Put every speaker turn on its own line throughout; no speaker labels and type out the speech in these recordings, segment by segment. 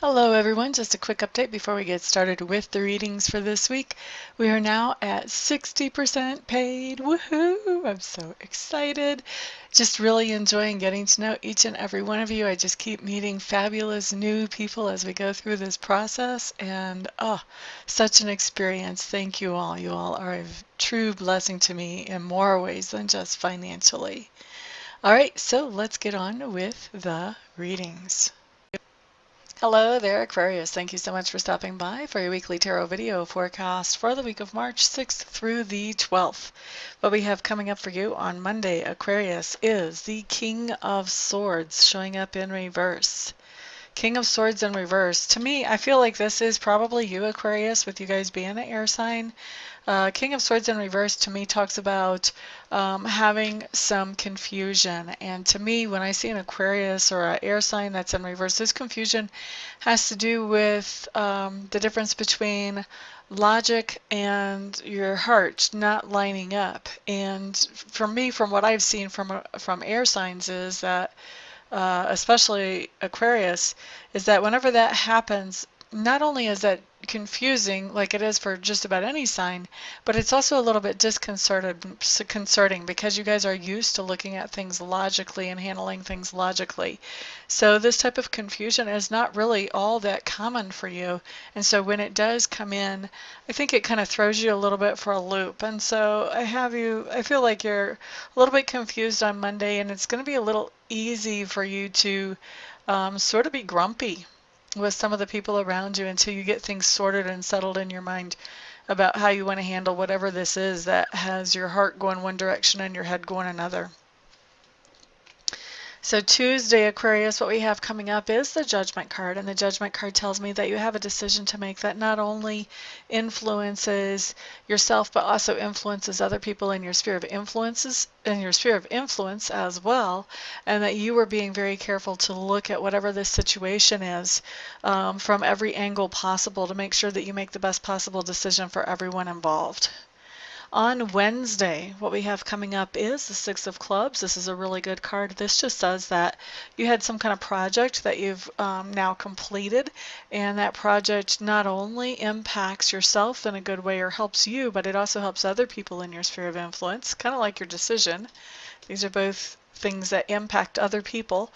Hello everyone, just a quick update before we get started with the readings for this week. We are now at 60% paid. Woohoo! I'm so excited. Just really enjoying getting to know each and every one of you. I just keep meeting fabulous new people as we go through this process, and such an experience. Thank you all. You all are a true blessing to me in more ways than just financially. All right, so let's get on with the readings. Hello there, Aquarius. Thank you so much for stopping by for your weekly tarot video forecast for the week of March 6th through the 12th. What we have coming up for you on Monday, Aquarius, is the King of Swords showing up in reverse. King of Swords in reverse. To me, I feel like this is probably you, Aquarius, with you guys being an air sign. King of Swords in reverse to me talks about having some confusion. And to me, when I see an Aquarius or an air sign that's in reverse, this confusion has to do with the difference between logic and your heart not lining up. And for me, from what I've seen from air signs, is that especially Aquarius, is that whenever that happens, not only is that confusing like it is for just about any sign, but it's also a little bit disconcerting because you guys are used to looking at things logically and handling things logically. So this type of confusion is not really all that common for you. And so when it does come in, I think it kind of throws you a little bit for a loop. And so I feel like you're a little bit confused on Monday, and it's going to be a little easy for you to sort of be grumpy with some of the people around you until you get things sorted and settled in your mind about how you want to handle whatever this is that has your heart going one direction and your head going another. So Tuesday, Aquarius, what we have coming up is the Judgment card, and the Judgment card tells me that you have a decision to make that not only influences yourself, but also influences other people in your sphere of influence as well, and that you are being very careful to look at whatever this situation is from every angle possible to make sure that you make the best possible decision for everyone involved. On Wednesday, what we have coming up is the Six of Clubs. This is a really good card. This just says that you had some kind of project that you've now completed, and that project not only impacts yourself in a good way or helps you, but it also helps other people in your sphere of influence, kind of like your decision. These are both things that impact other people.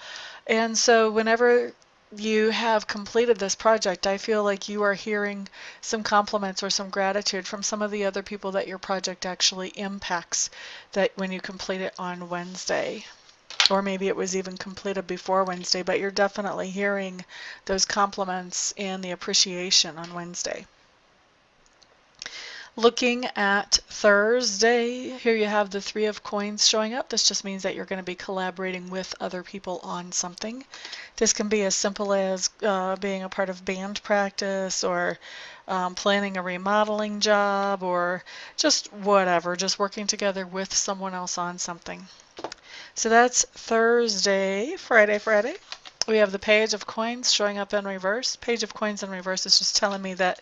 And so whenever you have completed this project, I feel like you are hearing some compliments or some gratitude from some of the other people that your project actually impacts, that when you complete it on Wednesday. Or maybe it was even completed before Wednesday, but you're definitely hearing those compliments and the appreciation on Wednesday. Looking at Thursday, here you have the Three of Coins showing up. This just means that you're going to be collaborating with other people on something. This can be as simple as being a part of band practice, or planning a remodeling job, or just whatever, just working together with someone else on something. So that's Thursday. Friday. We have the Page of Coins showing up in reverse. Page of Coins in reverse is just telling me that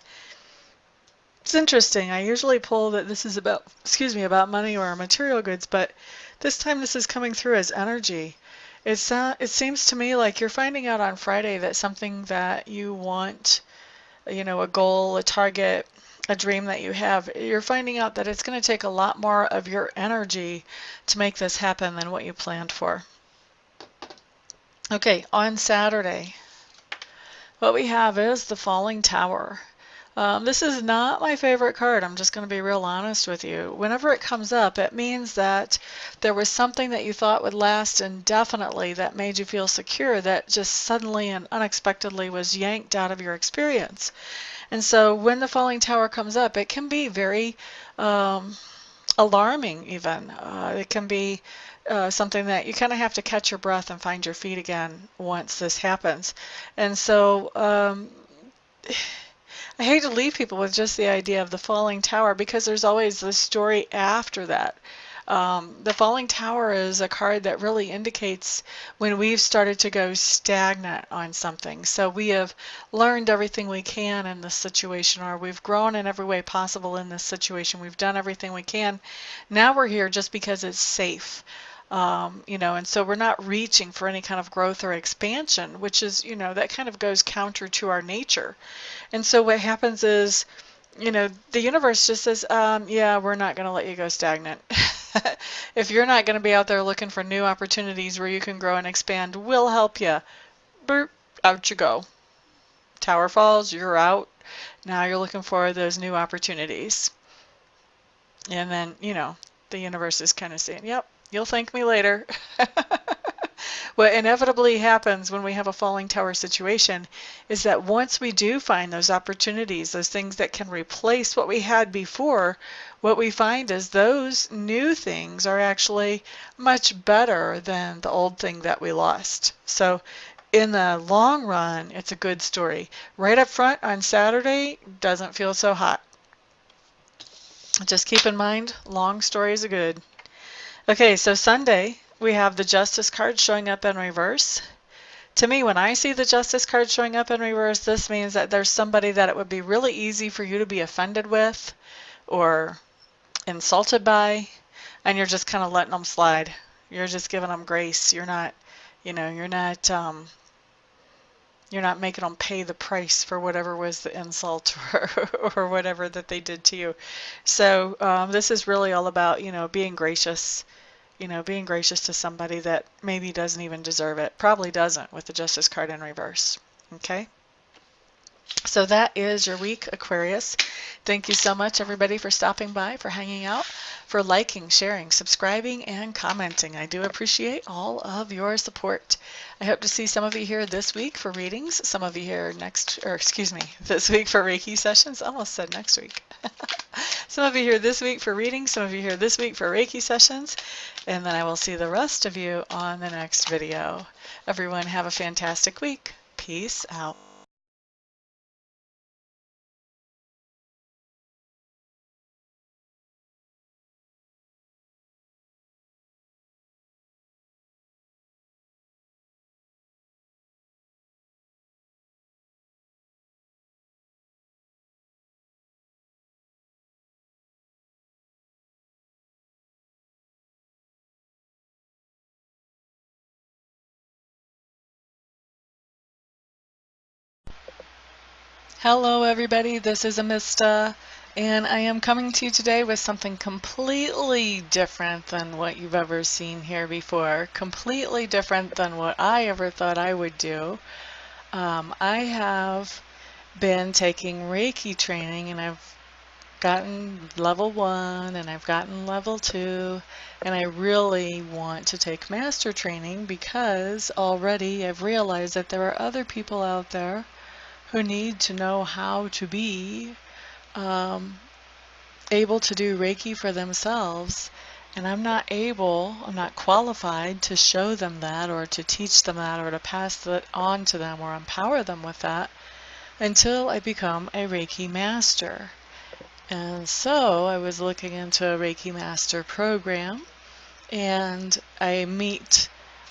it's interesting. I usually pull that this is about, about money or material goods, but this time this is coming through as energy. It seems to me like you're finding out on Friday that something that you want, a goal, a target, a dream that you have, you're finding out that it's going to take a lot more of your energy to make this happen than what you planned for. Okay, on Saturday, what we have is the Falling Tower. This is not my favorite card. I'm just going to be real honest with you. Whenever it comes up, it means that there was something that you thought would last indefinitely that made you feel secure that just suddenly and unexpectedly was yanked out of your experience. And so when the Falling Tower comes up, it can be very alarming even. It can be something that you kind of have to catch your breath and find your feet again once this happens. And so I hate to leave people with just the idea of the falling tower, because there's always the story after that. The Falling Tower is a card that really indicates when we've started to go stagnant on something. So we have learned everything we can in this situation, or we've grown in every way possible in this situation. We've done everything we can. Now we're here just because it's safe. And so we're not reaching for any kind of growth or expansion, which is, that kind of goes counter to our nature. And so what happens is, the universe just says, yeah, we're not going to let you go stagnant. If you're not going to be out there looking for new opportunities where you can grow and expand, we'll help you. Burp, out you go. Tower falls, you're out. Now you're looking for those new opportunities. And then, the universe is kind of saying, yep, you'll thank me later. What inevitably happens when we have a falling tower situation is that once we do find those opportunities, those things that can replace what we had before, what we find is those new things are actually much better than the old thing that we lost. So in the long run, it's a good story. Right up front on Saturday, doesn't feel so hot. Just keep in mind, long stories are good. Okay, so Sunday, we have the Justice card showing up in reverse. To me, when I see the Justice card showing up in reverse, this means that there's somebody that it would be really easy for you to be offended with or insulted by, and you're just kind of letting them slide. You're just giving them grace. You're not, you're not making them pay the price for whatever was the insult or whatever that they did to you. So this is really all about, being gracious. Being gracious to somebody that maybe doesn't even deserve it. Probably doesn't with the Justice card in reverse. Okay? So that is your week, Aquarius. Thank you so much, everybody, for stopping by, for hanging out, for liking, sharing, subscribing, and commenting. I do appreciate all of your support. I hope to see some of you here this week for readings, some of you here this week for Reiki sessions. Almost said next week. Some of you here this week for readings, some of you here this week for Reiki sessions, and then I will see the rest of you on the next video. Everyone have a fantastic week. Peace out. Hello everybody, this is Amista, and I am coming to you today with something completely different than what you've ever seen here before, completely different than what I ever thought I would do. I have been taking Reiki training, and I've gotten level 1 and I've gotten level 2, and I really want to take master training because already I've realized that there are other people out there who need to know how to be able to do Reiki for themselves, and I'm not qualified to show them that or to teach them that or to pass that on to them or empower them with that until I become a Reiki Master. And so I was looking into a Reiki Master program, and I meet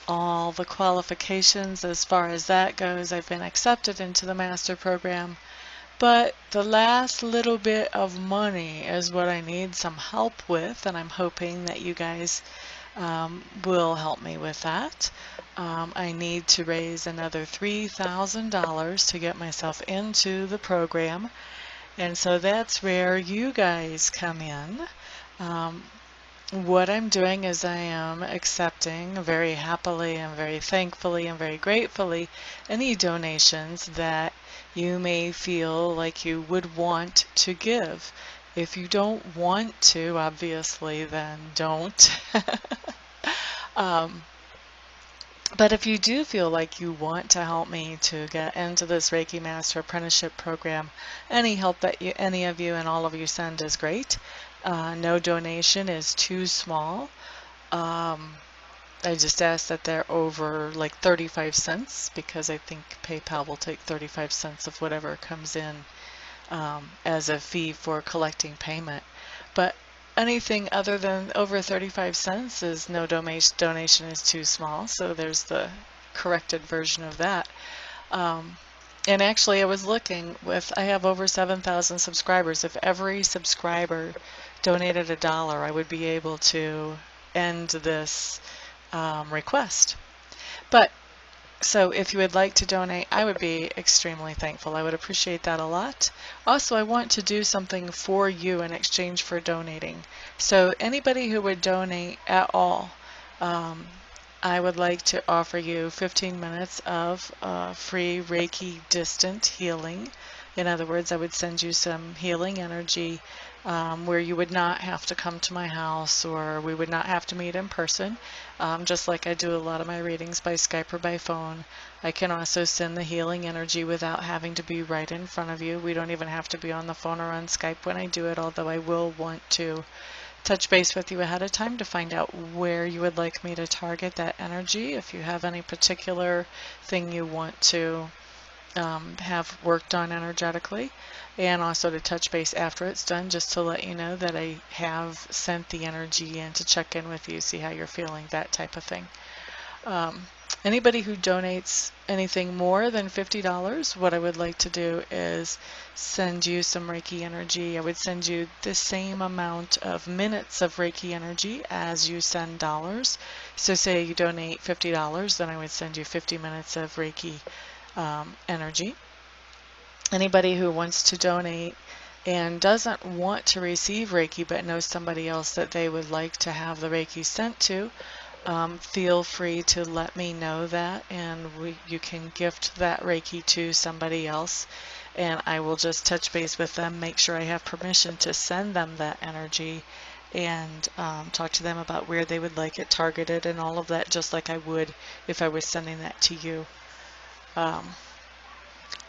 all the qualifications as far as that goes. I've been accepted into the Master program, but the last little bit of money is what I need some help with, and I'm hoping that you guys will help me with that. I need to raise another $3,000 to get myself into the program, and so that's where you guys come in. What I'm doing is I am accepting very happily and very thankfully and very gratefully any donations that you may feel like you would want to give. If you don't want to, obviously, then don't. But if you do feel like you want to help me to get into this Reiki Master Apprenticeship Program, any help that any of you and all of you send is great. No donation is too small. I just ask that they're over like 35 cents because I think PayPal will take 35 cents of whatever comes in as a fee for collecting payment. But anything other than over 35 cents is no donation is too small, so there's the corrected version of that. And actually I was looking I have over 7,000 subscribers. If every subscriber donated $1, I would be able to end this request. But so if you would like to donate, I would be extremely thankful. I would appreciate that a lot. Also, I want to do something for you in exchange for donating. So anybody who would donate at all, I would like to offer you 15 minutes of free Reiki distant healing. In other words, I would send you some healing energy where you would not have to come to my house, or we would not have to meet in person. Just like I do a lot of my readings by Skype or by phone. I can also send the healing energy without having to be right in front of you. We don't even have to be on the phone or on Skype when I do it, although I will want to touch base with you ahead of time to find out where you would like me to target that energy. If you have any particular thing you want to have worked on energetically, and also to touch base after it's done, just to let you know that I have sent the energy in to check in with you, see how you're feeling, that type of thing. Anybody who donates anything more than $50, what I would like to do is send you some Reiki energy. I would send you the same amount of minutes of Reiki energy as you send dollars. So say you donate $50, then I would send you 50 minutes of Reiki energy. Anybody who wants to donate and doesn't want to receive Reiki but knows somebody else that they would like to have the Reiki sent to, feel free to let me know that, and you can gift that Reiki to somebody else, and I will just touch base with them, make sure I have permission to send them that energy, and talk to them about where they would like it targeted and all of that, just like I would if I was sending that to you.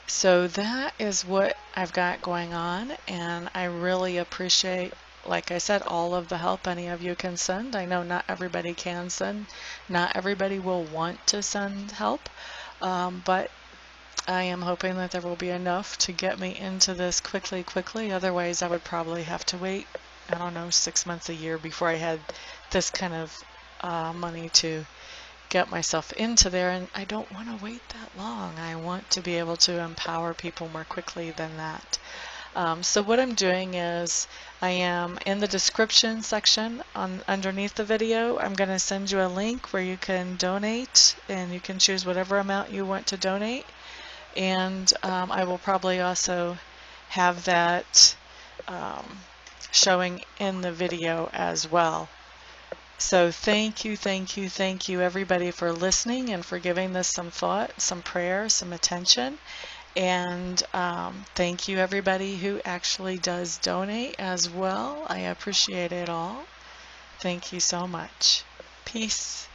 So that is what I've got going on, and I really appreciate, like I said, all of the help any of you can send. I know not everybody can send, not everybody will want to send help, but I am hoping that there will be enough to get me into this quickly. Otherwise, I would probably have to wait, I don't know, 6 months, a year before I had this kind of money to get myself into there, and I don't want to wait that long. I want to be able to empower people more quickly than that. So what I'm doing is I am in the description section underneath the video. I'm going to send you a link where you can donate, and you can choose whatever amount you want to donate, and I will probably also have that showing in the video as well. So thank you everybody for listening and for giving this some thought, some prayer, some attention. And thank you everybody who actually does donate as well. I appreciate it all. Thank you so much. Peace.